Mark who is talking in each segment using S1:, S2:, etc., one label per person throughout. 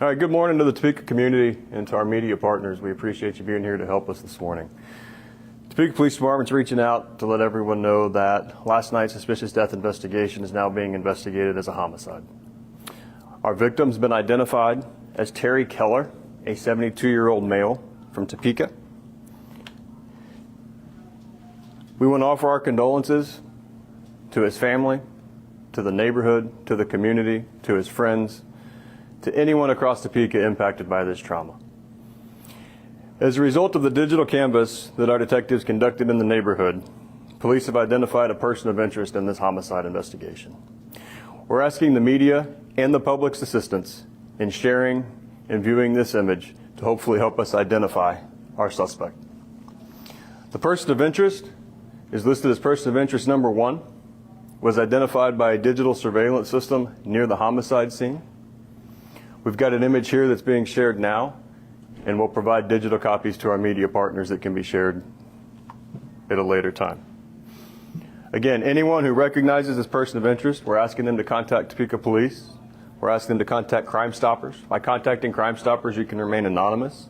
S1: All right, good morning to the Topeka community and to our media partners. We appreciate you being here to help us this morning. Topeka Police Department's reaching out to let everyone know that last night's suspicious death investigation is now being investigated as a homicide. Our victim's been identified as Terry Keller, a 72-year-old male from Topeka. We want to offer our condolences to his family, to the neighborhood, to the community, to his friends, to anyone across Topeka impacted by this trauma. As a result of the digital canvas that our detectives conducted in the neighborhood, police have identified a person of interest in this homicide investigation. We're asking the media and the public's assistance in sharing and viewing this image to hopefully help us identify our suspect. The person of interest is listed as person of interest number 1, was identified by a digital surveillance system near the homicide scene. We've got an image here that's being shared now, and we'll provide digital copies to our media partners that can be shared at a later time. Again, anyone who recognizes this person of interest, we're asking them to contact Topeka Police. We're asking them to contact Crime Stoppers. By contacting Crime Stoppers, you can remain anonymous.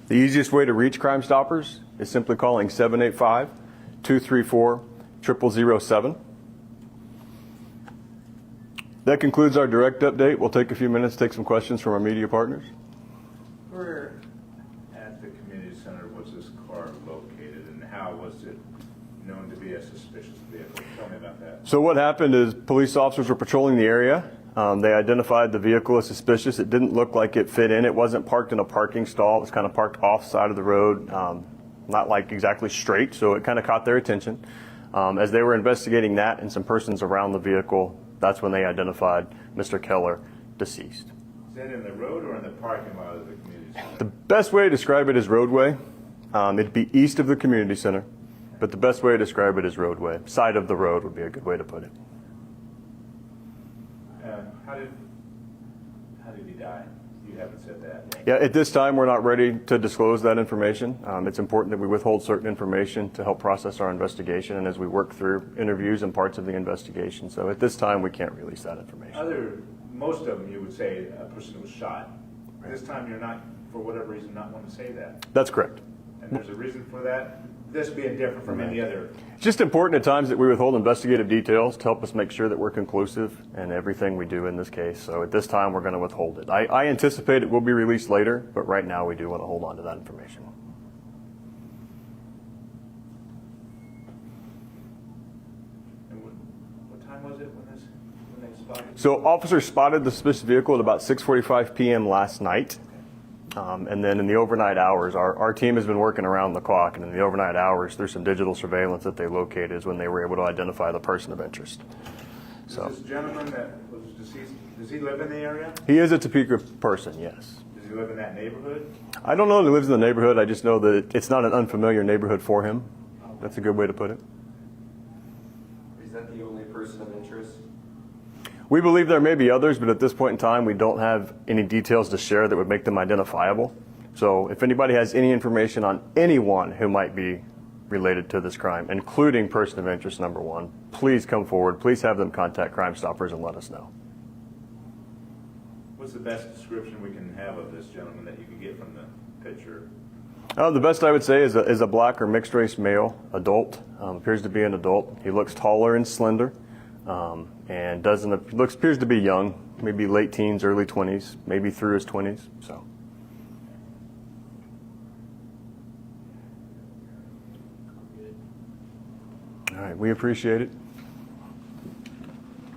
S1: The easiest way to reach Crime Stoppers is simply calling 785-234-0007. That concludes our direct update. We'll take a few minutes to take some questions from our media partners.
S2: Where at the community center was this car located, and how was it known to be a suspicious vehicle? Tell me about that.
S1: So what happened is police officers were patrolling the area. They identified the vehicle as suspicious. It didn't look like it fit in. It wasn't parked in a parking stall. It was kind of parked off side of the road, not like exactly straight, so it kind of caught their attention. As they were investigating that and some persons around the vehicle, that's when they identified Mr. Keller deceased.
S2: Is that in the road or in the parking lot of the community center?
S1: The best way to describe it is roadway. It'd be east of the community center, but the best way to describe it is roadway. Side of the road would be a good way to put it.
S2: How did he die? You haven't said that.
S1: Yeah, at this time, we're not ready to disclose that information. It's important that we withhold certain information to help process our investigation and as we work through interviews and parts of the investigation. So at this time, we can't release that information.
S2: Most of them, you would say a person was shot. Right. This time, you're not, for whatever reason, not want to say that.
S1: That's correct.
S2: And there's a reason for that? This being different from any other.
S1: It's just important at times that we withhold investigative details to help us make sure that we're conclusive in everything we do in this case. So at this time, we're going to withhold it. I anticipate it will be released later, but right now we do want to hold on to that information.
S2: And what time was it when they spotted?
S1: So officers spotted the suspicious vehicle at about 6:45 p.m. last night. And then in the overnight hours, our team has been working around the clock, and in the overnight hours, through some digital surveillance that they located, is when they were able to identify the person of interest. So,
S2: this gentleman that was deceased, does he live in the area?
S1: He is a Topeka person, yes.
S2: Does he live in that neighborhood?
S1: I don't know if he lives in the neighborhood. I just know that it's not an unfamiliar neighborhood for him. That's a good way to put it.
S3: Is that the only person of interest?
S1: We believe there may be others, but at this point in time, we don't have any details to share that would make them identifiable. So if anybody has any information on anyone who might be related to this crime, including person of interest number 1, please come forward. Please have them contact Crime Stoppers and let us know.
S2: What's the best description we can have of this gentleman that you can get from the picture?
S1: The best I would say is a black or mixed race male, adult, appears to be an adult. He looks taller and slender. And appears to be young, maybe late teens, early 20s, maybe through his 20s. So, all right, we appreciate it.